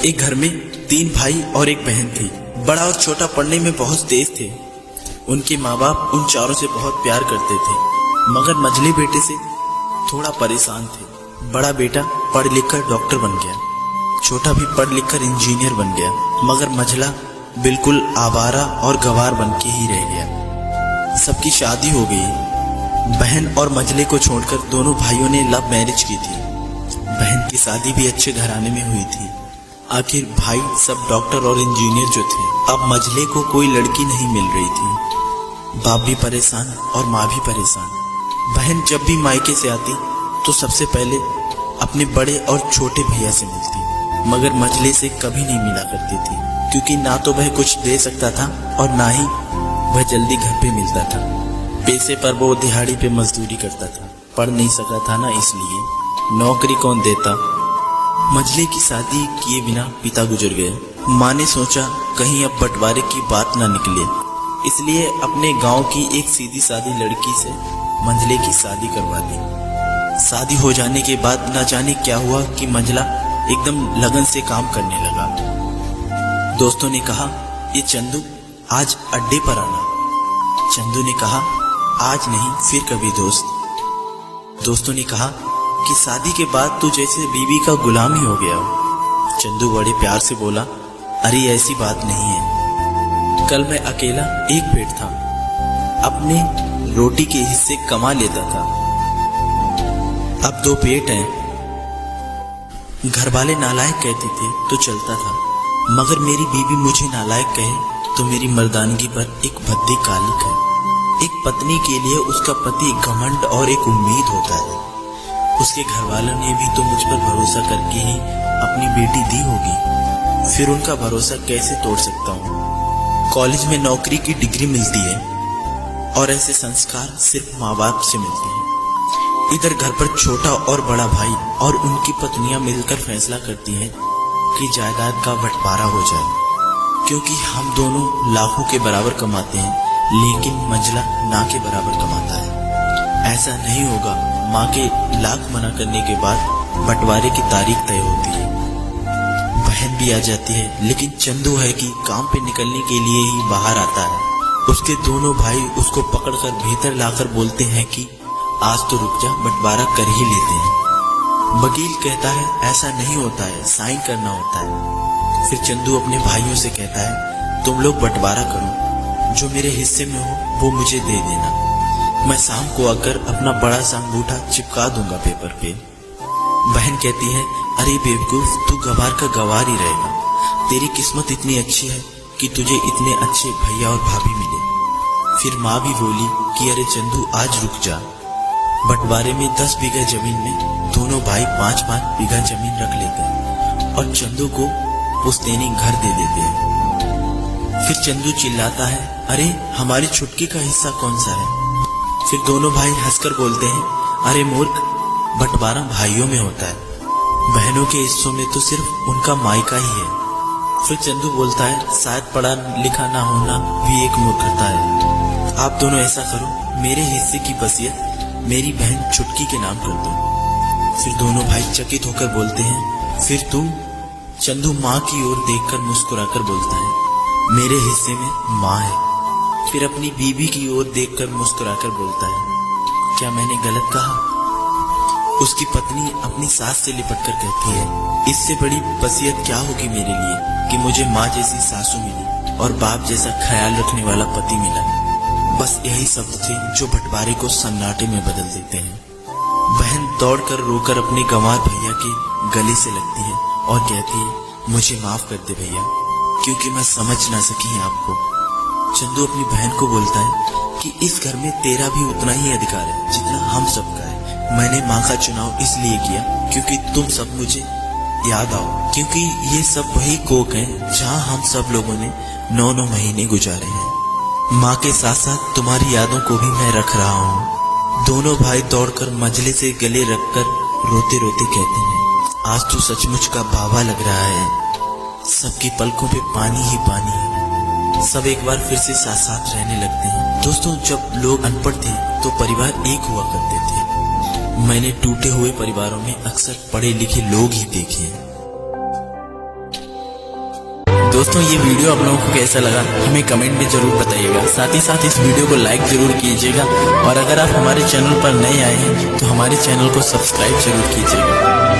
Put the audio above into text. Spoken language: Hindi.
एक घर में 3 भाई और एक बहन थी। बड़ा और छोटा पढ़ने में बहुत तेज थे। उनके माँ बाप उन चारों से बहुत प्यार करते थे, मगर मझले बेटे से थोड़ा परेशान थे। बड़ा बेटा पढ़ लिख कर डॉक्टर बन गया, छोटा भी पढ़ लिख कर इंजीनियर बन गया, मगर मझला बिल्कुल आवारा और गवार बन के ही रह गया। सबकी शादी हो गई। बहन और मझले को छोड़कर दोनों भाइयों ने लव मैरिज की थी। बहन की शादी भी अच्छे घराने में हुई थी। आखिर भाई सब डॉक्टर और इंजीनियर जो थे, अब मझले को कोई लड़की नहीं मिल रही थी। बाप भी परेशान और माँ भी परेशान। बहन जब भी मायके से आती तो सबसे पहले अपने बड़े और छोटे भैया से मिलती, मगर मझले से कभी नहीं मिला करती थी, क्योंकि ना तो वह कुछ दे सकता था और ना ही वह जल्दी घर पे मिलता था। पैसे पर वो दिहाड़ी पे मजदूरी करता था, पढ़ नहीं सका था ना, इसलिए नौकरी कौन देता। मझले की शादी किए बिना पिता गुजर गए। माँ ने सोचा कहीं अब बंटवारे की बात ना निकले, इसलिए अपने गांव की एक सीधी सादी लड़की से मंझले की शादी करवा दी। शादी हो जाने के बाद न जाने क्या हुआ कि मंझला एकदम लगन से काम करने लगा। दोस्तों ने कहा, ये चंदू आज अड्डे पर आना। चंदू ने कहा, आज नहीं फिर कभी दोस्त। दोस्तों ने कहा कि शादी के बाद तू जैसे बीवी का गुलाम ही हो गया हो। चंदू बड़े प्यार से बोला, अरे ऐसी बात नहीं है, कल मैं अकेला एक पेट था, अपने रोटी के हिस्से कमा लेता था, अब 2 पेट हैं। घर वाले नालायक कहते थे तो चलता था, मगर मेरी बीवी मुझे नालायक कहे तो मेरी मर्दानगी पर एक भद्दी कालिक है। एक पत्नी के लिए उसका पति एक घमंड और एक उम्मीद होता है। उसके घर वालों ने भी तो मुझ पर भरोसा करके ही अपनी बेटी दी होगी, फिर उनका भरोसा कैसे तोड़ सकता हूँ। कॉलेज में नौकरी की डिग्री मिलती है और ऐसे संस्कार सिर्फ माँ बाप से मिलते हैं। इधर घर पर छोटा और बड़ा भाई और उनकी पत्नियां मिलकर फैसला करती हैं कि जायदाद का बंटवारा हो जाए, क्योंकि हम दोनों लाखों के बराबर कमाते हैं, लेकिन मंझला ना के बराबर कमाता है। ऐसा नहीं होगा। माँ के लाख मना करने के बाद बंटवारे की तारीख तय होती है। बहन भी आ जाती है, लेकिन चंदू है कि काम पे निकलने के लिए ही बाहर आता है। उसके दोनों भाई उसको पकड़कर भीतर लाकर बोलते हैं कि आज तो रुक जा, बंटवारा कर ही लेते हैं। वकील कहता है ऐसा नहीं होता है, साइन करना होता है। फिर चंदू अपने भाइयों से कहता है, तुम लोग बंटवारा करो, जो मेरे हिस्से में हो वो मुझे दे देना, मैं शाम को आकर अपना बड़ा सा अंगूठा चिपका दूंगा पेपर पे। बहन कहती है, अरे बेवकूफ, तू गवार का गवार ही रहेगा, तेरी किस्मत इतनी अच्छी है कि तुझे इतने अच्छे भैया और भाभी मिले। फिर माँ भी बोली कि अरे चंदू आज रुक जा, बंटवारे में 10 बीघा जमीन में दोनों भाई 5-5 बीघा जमीन रख लेते हैं और चंदू को पुश्तैनी घर दे देते हैं। फिर चंदू चिल्लाता है, अरे हमारी छुटकी का हिस्सा कौन सा है। फिर दोनों भाई हंसकर बोलते हैं, अरे मूर्ख, बंटवारा भाइयों में होता है, बहनों के हिस्सों में तो सिर्फ उनका मायका ही है। फिर चंदू बोलता है, शायद पढ़ा लिखा ना होना भी एक मूर्खता है। आप दोनों ऐसा करो, मेरे हिस्से की वसीयत मेरी बहन छुटकी के नाम कर दो। फिर दोनों भाई चकित होकर बोलते हैं, फिर तू? चंदू माँ की ओर देखकर मुस्कुराकर बोलता है, मेरे हिस्से में माँ है। फिर अपनी बीवी की ओर देखकर मुस्कुराकर बोलता है, क्या मैंने गलत कहा? उसकी पत्नी अपनी सास से लिपटकर कहती है, इससे बड़ी वसीयत क्या होगी मेरे लिए कि मुझे माँ जैसी सासू मिली और बाप जैसा ख्याल रखने वाला पति मिला। बस यही शब्द थे जो बंटवारे को सन्नाटे में बदल देते हैं। बहन दौड़कर रोकर अपने गंवार भैया के गले से लगती है और कहती है, मुझे माफ कर दे भैया, क्योंकि मैं समझ ना सकी आपको। चंदू अपनी बहन को बोलता है कि इस घर में तेरा भी उतना ही अधिकार है जितना हम सबका है। मैंने माँ का चुनाव इसलिए किया क्योंकि तुम सब मुझे याद आओ, क्योंकि ये सब वही कोक है जहाँ हम सब लोगों ने 9-9 महीने गुजारे हैं। माँ के साथ साथ तुम्हारी यादों को भी मैं रख रहा हूँ। दोनों भाई दौड़कर मझले से गले रखकर रोते रोते कहते हैं, आज तो सचमुच का बाबा लग रहा है। सबकी पलकों पे पानी ही पानी है। सब एक बार फिर से साथ साथ रहने लगते हैं। दोस्तों, जब लोग अनपढ़ थे तो परिवार एक हुआ करते थे। मैंने टूटे हुए परिवारों में अक्सर पढ़े लिखे लोग ही देखे हैं। दोस्तों ये वीडियो आप लोगों को कैसा लगा हमें कमेंट में जरूर बताइएगा। साथ ही साथ इस वीडियो को लाइक जरूर कीजिएगा और अगर आप हमारे चैनल पर नए आए हैं तो हमारे चैनल को सब्सक्राइब जरूर कीजिएगा।